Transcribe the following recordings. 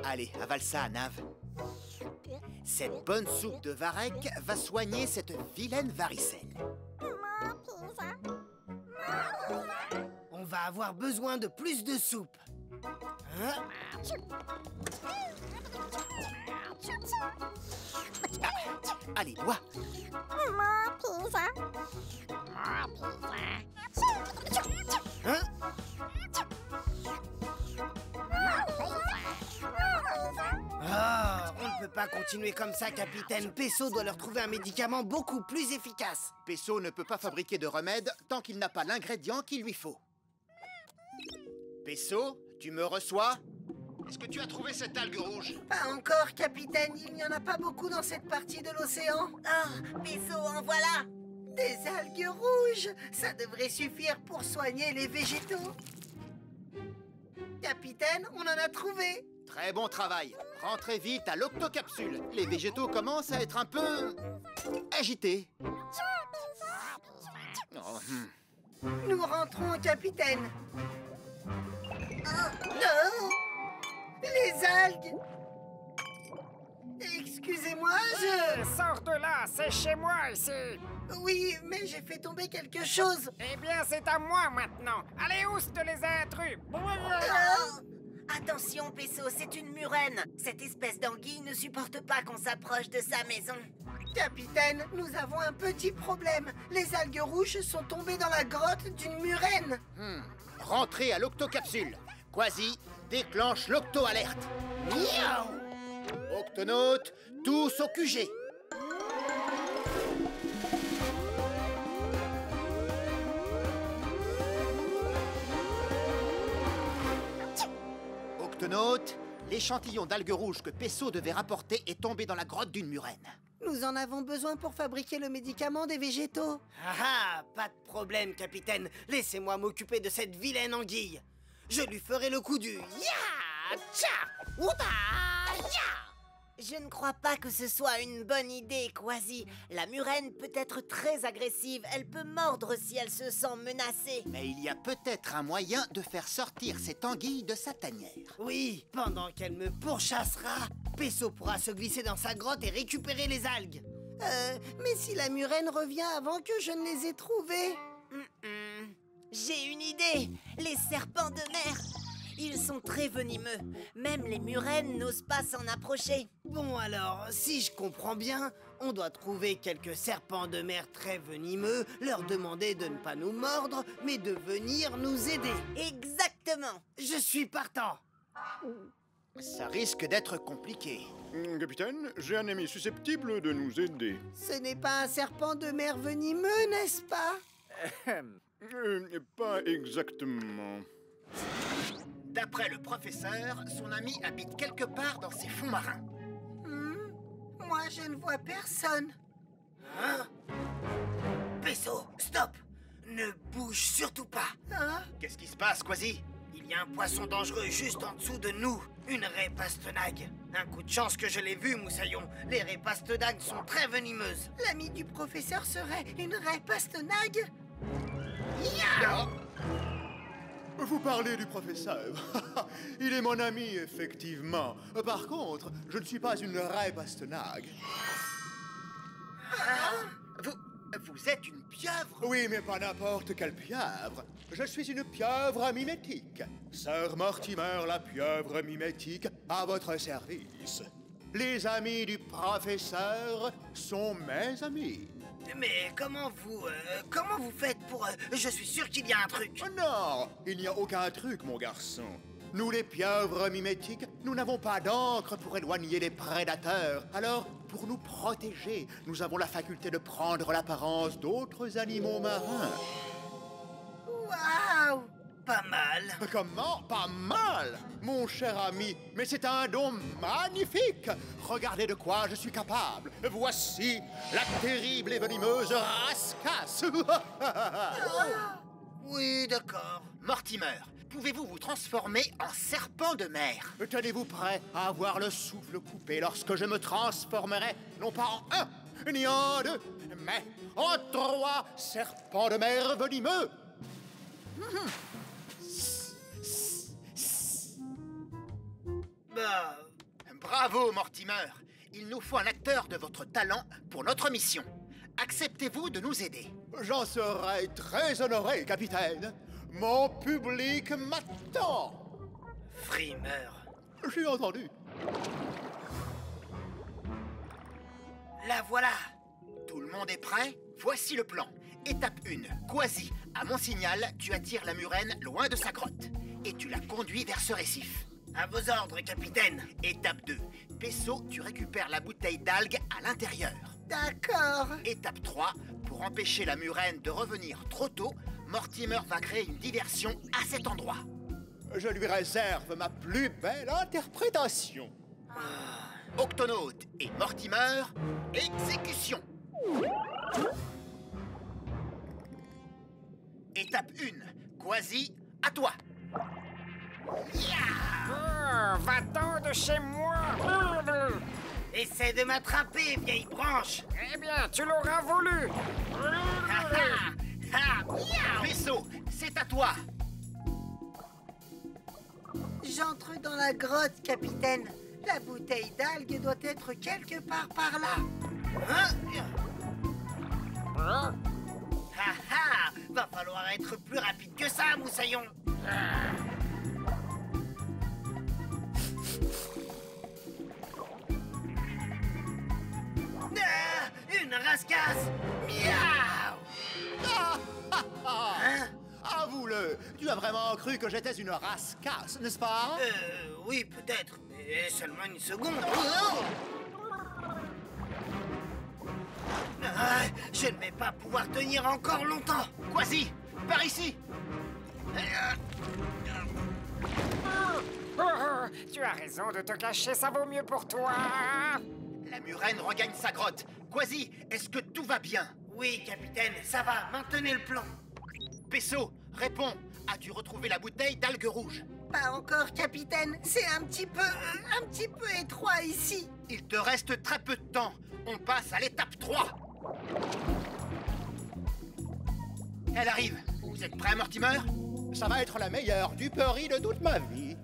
Allez, avale ça, Nave. Cette bonne soupe de varech va soigner cette vilaine varicelle. On va avoir besoin de plus de soupe. Hein? Allez, bois. Hein? Ah, on ne peut pas continuer comme ça, capitaine. Pesso doit leur trouver un médicament beaucoup plus efficace. Pesso ne peut pas fabriquer de remède tant qu'il n'a pas l'ingrédient qu'il lui faut. Pesso, tu me reçois? Est-ce que tu as trouvé cette algue rouge? Pas encore, capitaine. Il n'y en a pas beaucoup dans cette partie de l'océan. Oh, Pesso, en voilà! Des algues rouges, ça devrait suffire pour soigner les végétaux. Capitaine, on en a trouvé. Très bon travail. Rentrez vite à l'octocapsule. Les végétaux commencent à être un peu agités. Oh, Nous rentrons, capitaine. Non! Les algues! Excusez-moi, Sors de là, c'est chez moi ici. Oui, mais j'ai fait tomber quelque chose. Eh bien, c'est à moi maintenant. Allez, ouste les intrus. Attention, Pesso, c'est une murène. Cette espèce d'anguille ne supporte pas qu'on s'approche de sa maison. Capitaine, nous avons un petit problème. Les algues rouges sont tombées dans la grotte d'une murène. Rentrez à l'octocapsule. Quasi, déclenche l'octo-alerte. Miaou! Octonautes, tous au QG. Octonautes, l'échantillon d'algues rouges que Pesso devait rapporter est tombé dans la grotte d'une murène. Nous en avons besoin pour fabriquer le médicament des végétaux. Ah, pas de problème, capitaine. Laissez-moi m'occuper de cette vilaine anguille. Je lui ferai le coup du ya, tcha, outa, ya. Je ne crois pas que ce soit une bonne idée, Quasi. La murène peut être très agressive. Elle peut mordre si elle se sent menacée. Mais il y a peut-être un moyen de faire sortir cette anguille de sa tanière. Oui, pendant qu'elle me pourchassera, Pesso pourra se glisser dans sa grotte et récupérer les algues. Mais si la murène revient avant que je ne les ai trouvées? J'ai une idée. Les serpents de mer. Ils sont très venimeux. Même les murènes n'osent pas s'en approcher. Bon alors, si je comprends bien, on doit trouver quelques serpents de mer très venimeux, leur demander de ne pas nous mordre, mais de venir nous aider. Exactement. Je suis partant. Ça risque d'être compliqué. Capitaine, j'ai un ami susceptible de nous aider. Ce n'est pas un serpent de mer venimeux, n'est-ce pas? Pas exactement. D'après le professeur, son ami habite quelque part dans ses fonds marins. Moi, je ne vois personne. Hein? Pesso, stop! Ne bouge surtout pas. Hein? Qu'est-ce qui se passe, Quasi? Il y a un poisson dangereux juste en dessous de nous. Une raie pastenague. Un coup de chance que je l'ai vu, Moussaillon. Les raies pastenagues sont très venimeuses. L'ami du professeur serait une raie pastenague? Ya! Vous parlez du professeur. Il est mon ami, effectivement. Par contre, je ne suis pas une raie pastenague. Vous êtes une pieuvre? Oui, mais pas n'importe quelle pieuvre. Je suis une pieuvre mimétique. Sir Mortimer, la pieuvre mimétique, à votre service. Les amis du professeur sont mes amis. Mais comment vous faites pour... je suis sûr qu'il y a un truc. Oh non, il n'y a aucun truc, mon garçon. Nous, les pieuvres mimétiques, nous n'avons pas d'encre pour éloigner les prédateurs. Alors, pour nous protéger, nous avons la faculté de prendre l'apparence d'autres animaux marins. Waouh! Pas mal. Comment? Pas mal, mon cher ami, mais c'est un don magnifique. Regardez de quoi je suis capable. Voici la terrible et venimeuse rascasse. Oui, d'accord. Mortimer, pouvez-vous vous transformer en serpent de mer? Tenez-vous prêt à avoir le souffle coupé lorsque je me transformerai, non pas en un, ni en deux, mais en 3 serpents de mer venimeux. Bravo, Mortimer. Il nous faut un acteur de votre talent pour notre mission. Acceptez-vous de nous aider? J'en serai très honoré, capitaine. Mon public m'attend. Frimeur. J'ai entendu. La voilà. Tout le monde est prêt? Voici le plan. Étape 1. Quasi, à mon signal, tu attires la murène loin de sa grotte. Et tu la conduis vers ce récif. À vos ordres, capitaine. Étape 2. Pesso, tu récupères la bouteille d'algues à l'intérieur. D'accord. Étape 3. Pour empêcher la murène de revenir trop tôt, Mortimer va créer une diversion à cet endroit. Je lui réserve ma plus belle interprétation. Octonaute et Mortimer, exécution. Étape 1. Quasi, à toi. Va-t'en de chez moi. Essaie de m'attraper, vieille branche. Eh bien, tu l'auras voulu. Vaisseau, c'est à toi. J'entre dans la grotte, capitaine. La bouteille d'algues doit être quelque part par là. Va falloir être plus rapide que ça, moussaillon. Une rascasse. Miaou. Avoue-le, tu as vraiment cru que j'étais une rascasse, n'est-ce pas? Oui, peut-être, mais seulement une seconde. Je ne vais pas pouvoir tenir encore longtemps. Quasi, par ici. Tu as raison de te cacher, ça vaut mieux pour toi. La murène regagne sa grotte. Quasi, est-ce que tout va bien? Oui, capitaine, ça va. Maintenez le plan. Pesso, réponds. As-tu retrouvé la bouteille d'algues rouges? Pas encore, capitaine. C'est un petit peu étroit ici. Il te reste très peu de temps. On passe à l'étape 3. Elle arrive. Vous êtes prêts, Mortimer? Ça va être la meilleure duperie de toute ma vie.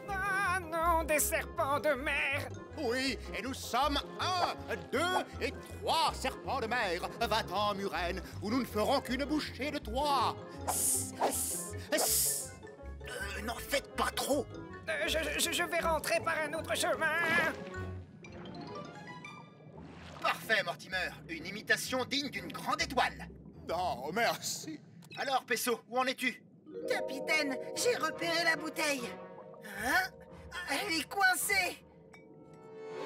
Ah non, des serpents de mer. Oui, et nous sommes 1, 2 et 3 serpents de mer. Va-t'en, murène, ou nous ne ferons qu'une bouchée de toi. N'en faites pas trop. Je vais rentrer par un autre chemin. Parfait, Mortimer. Une imitation digne d'une grande étoile. Non, merci. Alors, Pesso, où en es-tu? Capitaine, j'ai repéré la bouteille. Hein? Elle est coincée.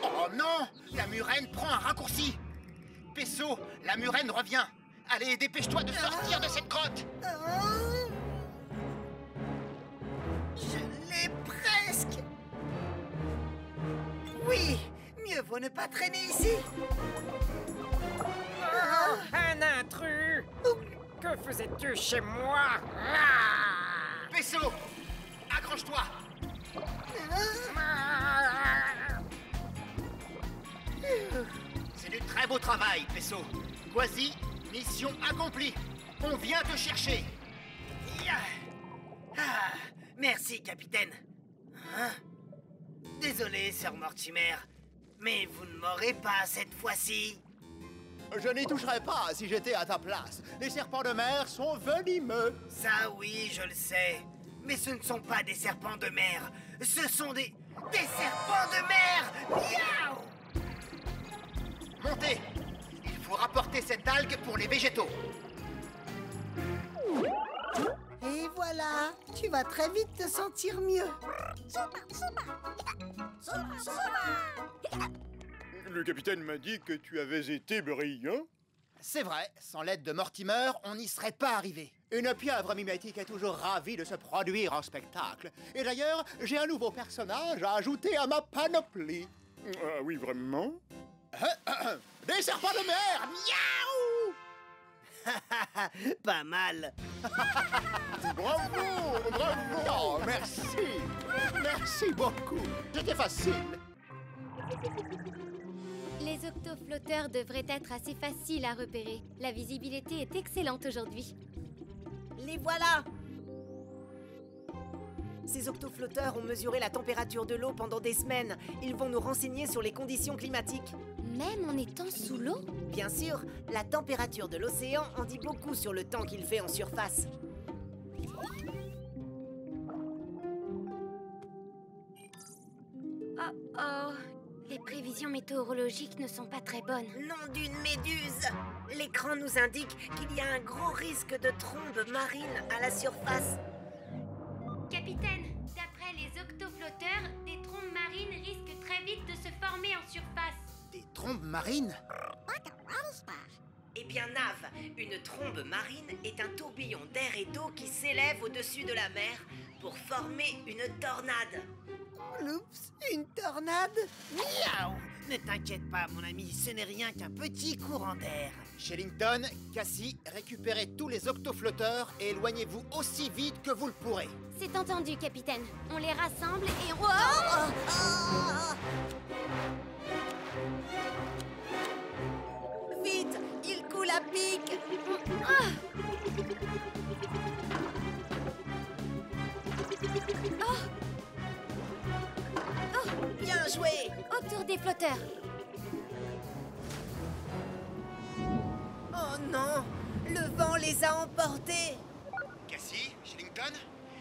Oh non! La murène prend un raccourci. Pesso, la murène revient. Allez, dépêche-toi de sortir de cette grotte. Je l'ai presque. Oui, mieux vaut ne pas traîner ici. Un intrus. Que faisais-tu chez moi? Pesso, accroche-toi. C'est du très beau travail, Pesso. Quasi, mission accomplie. On vient te chercher. Merci, capitaine. Hein? Désolé, Sir Mortimer, mais vous ne m'aurez pas cette fois-ci. Je n'y toucherais pas si j'étais à ta place. Les serpents de mer sont venimeux. Ça, oui, je le sais. Mais ce ne sont pas des serpents de mer. Ce sont des serpents de mer. Miaou! Montez. Il faut rapporter cette algue pour les végétaux. Et voilà, tu vas très vite te sentir mieux. Le capitaine m'a dit que tu avais été brillant. C'est vrai, sans l'aide de Mortimer, on n'y serait pas arrivé. Une pieuvre mimétique est toujours ravie de se produire en spectacle. Et d'ailleurs, j'ai un nouveau personnage à ajouter à ma panoplie. Ah oui, vraiment? Des serpents de mer! Miaou! Pas mal. Bravo! Bravo! Oh, merci! Merci beaucoup! C'était facile! Les octoflotteurs devraient être assez faciles à repérer. La visibilité est excellente aujourd'hui. Les voilà. Ces octoflotteurs ont mesuré la température de l'eau pendant des semaines. Ils vont nous renseigner sur les conditions climatiques. Même en étant sous l'eau? Bien sûr, la température de l'océan en dit beaucoup sur le temps qu'il fait en surface. Oh, les prévisions météorologiques ne sont pas très bonnes. Nom d'une méduse! L'écran nous indique qu'il y a un gros risque de trombe marine à la surface. Capitaine, d'après les octoflotteurs, des trombes marines risquent très vite de se former en surface. Des trombes marines? Eh bien, Nav, une trombe marine est un tourbillon d'air et d'eau qui s'élève au-dessus de la mer pour former une tornade. Oups, une tornade? Miaou! Ne t'inquiète pas, mon ami, ce n'est rien qu'un petit courant d'air. Shellington, Cassie, récupérez tous les octoflotteurs et éloignez-vous aussi vite que vous le pourrez. C'est entendu, capitaine. On les rassemble et on... Vite, il coule à pic! Bien joué! Autour des flotteurs. Oh non! Le vent les a emportés! Cassie, Shellington,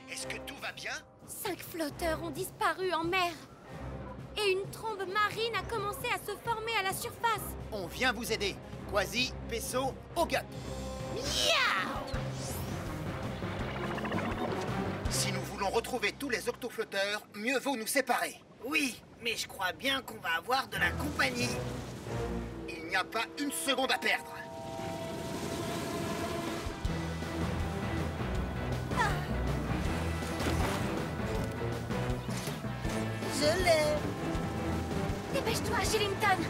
est-ce que tout va bien? 5 flotteurs ont disparu en mer. Et une trombe marine a commencé à se former à la surface. On vient vous aider. Quasi, Pesso, Ogut. Si nous voulons retrouver tous les octoflotteurs, mieux vaut nous séparer. Oui, mais je crois bien qu'on va avoir de la compagnie. Il n'y a pas une seconde à perdre. Je l'ai. Dépêche-toi, Shellington.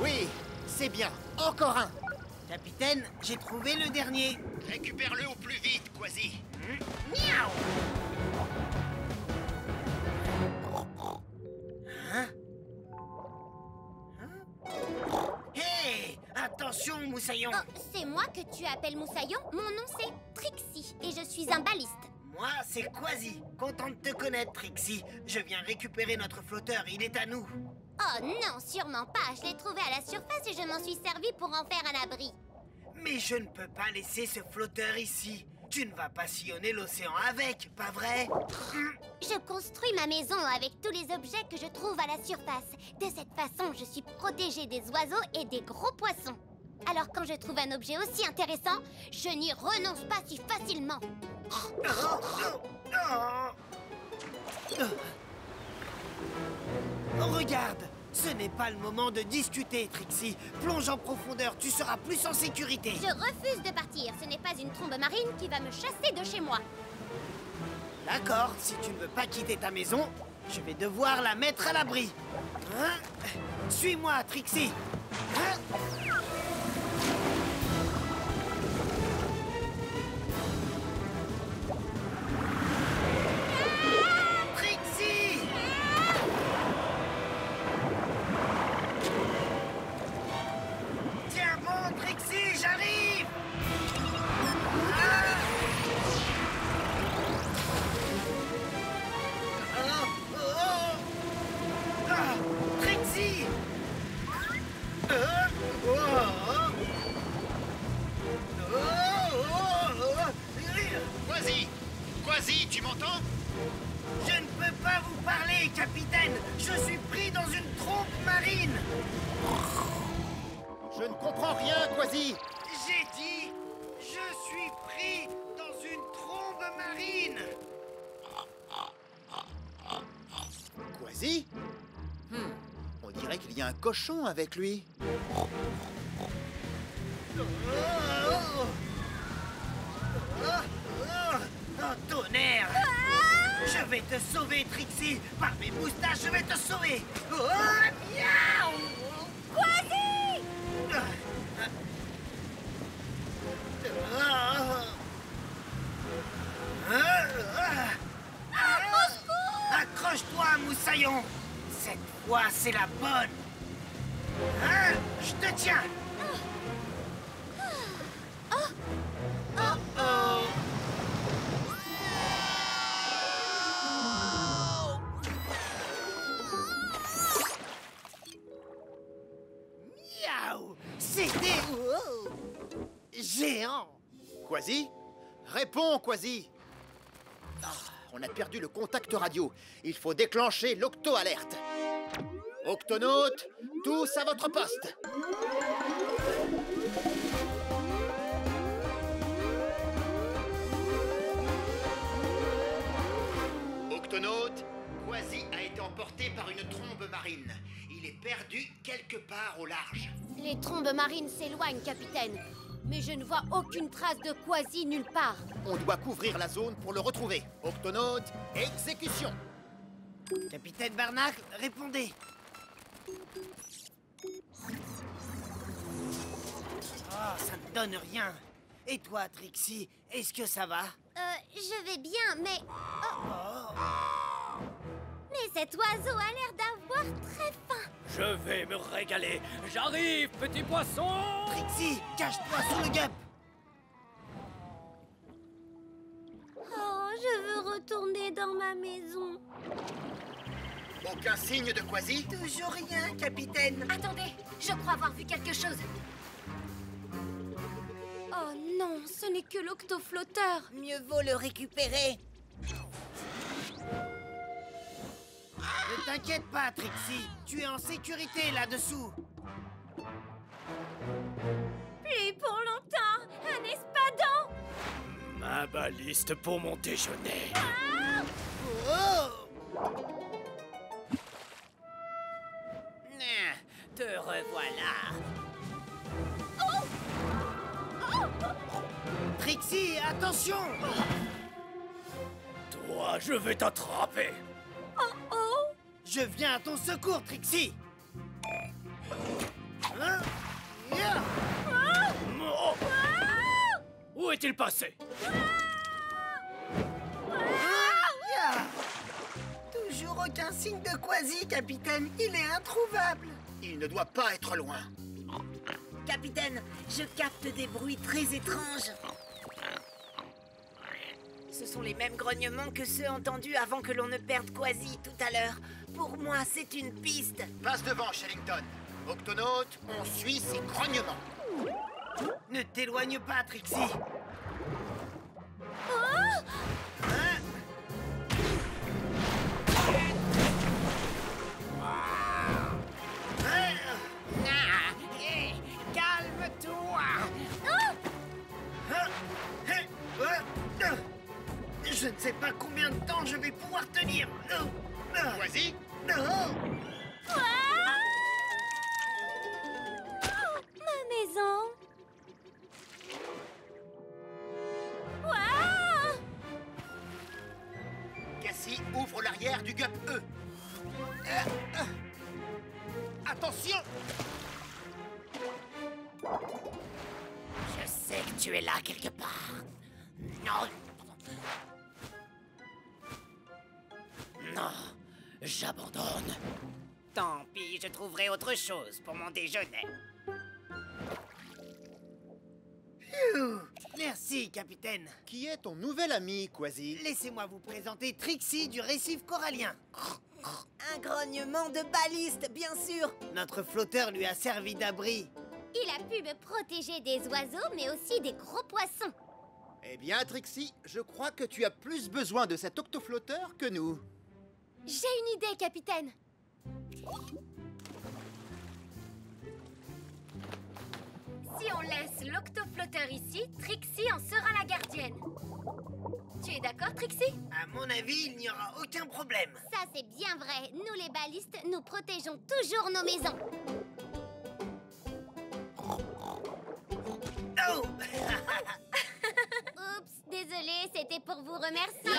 Oui, c'est bien. Encore un. Capitaine, j'ai trouvé le dernier. Récupère-le au plus vite, Quasi. Miaou! Hein? Hé! Attention, Moussaillon! Oh, c'est moi que tu appelles Moussaillon. Mon nom c'est Trixie et je suis un baliste. Moi, c'est Quasi. Content de te connaître, Trixie. Je viens récupérer notre flotteur, il est à nous. Oh non, sûrement pas. Je l'ai trouvé à la surface et je m'en suis servi pour en faire un abri. Mais je ne peux pas laisser ce flotteur ici. Tu ne vas pas sillonner l'océan avec, pas vrai? Je construis ma maison avec tous les objets que je trouve à la surface. De cette façon, je suis protégée des oiseaux et des gros poissons. Alors quand je trouve un objet aussi intéressant, je n'y renonce pas si facilement. Regarde, ce n'est pas le moment de discuter, Trixie. Plonge en profondeur, tu seras plus en sécurité. Je refuse de partir. Ce n'est pas une trombe marine qui va me chasser de chez moi. D'accord, si tu ne veux pas quitter ta maison, je vais devoir la mettre à l'abri. Hein? Suis-moi, Trixie. Hein? Trixie! Tiens bon, Trixie, j'arrive! Trixie! Quasi! Quasi, tu m'entends? Je ne peux pas vous parler, capitaine! Je suis pris dans une trompe marine! Je ne comprends rien, Quasi! J'ai dit, je suis pris dans une trombe marine! Quasi? On dirait qu'il y a un cochon avec lui. Oh, tonnerre! Je vais te sauver, Trixie! Par mes moustaches, je vais te sauver! Oh, miaou! Quasi! fois, c'est la bonne. Hein? Je te tiens. Miaou! C'était géant. Quasi? Réponds, Quasi! Ah, on a perdu le contact radio. Il faut déclencher l'octo-alerte. Octonautes, tous à votre poste! Octonautes, Quasi a été emporté par une trombe marine. Il est perdu quelque part au large. Les trombes marines s'éloignent, capitaine. Mais je ne vois aucune trace de Quasi nulle part. On doit couvrir la zone pour le retrouver. Octonautes, exécution! Capitaine Barnacle, répondez. Oh, ça ne donne rien. Et toi, Trixie, est-ce que ça va? Je vais bien, mais... Oh. Mais cet oiseau a l'air d'avoir très faim. Je vais me régaler. J'arrive, petit poisson. Trixie, cache-toi sous le guêpe. Oh, je veux retourner dans ma maison. Aucun signe de Quasi? Toujours rien, capitaine. Attendez, je crois avoir vu quelque chose. Oh non, ce n'est que l'octoflotteur. Mieux vaut le récupérer. Ne t'inquiète pas, Trixie. Tu es en sécurité là-dessous. Plus pour longtemps, un espadon. Ma baliste pour mon déjeuner. Oh! Te revoilà. Trixie, attention! Toi, je vais t'attraper. Je viens à ton secours, Trixie. Hein? Ya! Oh. Où est-il passé? Ya! Toujours aucun signe de Quasi, capitaine. Il est introuvable. Il ne doit pas être loin. Capitaine, je capte des bruits très étranges. Ce sont les mêmes grognements que ceux entendus avant que l'on ne perde Quasi tout à l'heure. Pour moi, c'est une piste. Passe devant, Shellington. Octonautes, on suit ces grognements. Ne t'éloigne pas, Trixie. Hein? Calme-toi. Je ne sais pas combien de temps je vais pouvoir tenir. Quasi? Ma maison. Cassie ouvre l'arrière du Gup E. Attention! Je sais que tu es là quelque part. Non. Non, j'abandonne. Tant pis, je trouverai autre chose pour mon déjeuner. Phew. Merci, capitaine. Qui est ton nouvel ami, Quasi? Laissez-moi vous présenter Trixie du récif corallien. Un grognement de baliste, bien sûr. Notre flotteur lui a servi d'abri. Il a pu me protéger des oiseaux, mais aussi des gros poissons. Eh bien, Trixie, je crois que tu as plus besoin de cet octoflotteur que nous. J'ai une idée, capitaine. Si on laisse l'octoflotteur ici, Trixie en sera la gardienne. Tu es d'accord, Trixie? À mon avis, il n'y aura aucun problème. Ça, c'est bien vrai. Nous, les balistes, nous protégeons toujours nos maisons. Oh! Oups, désolé, c'était pour vous remercier.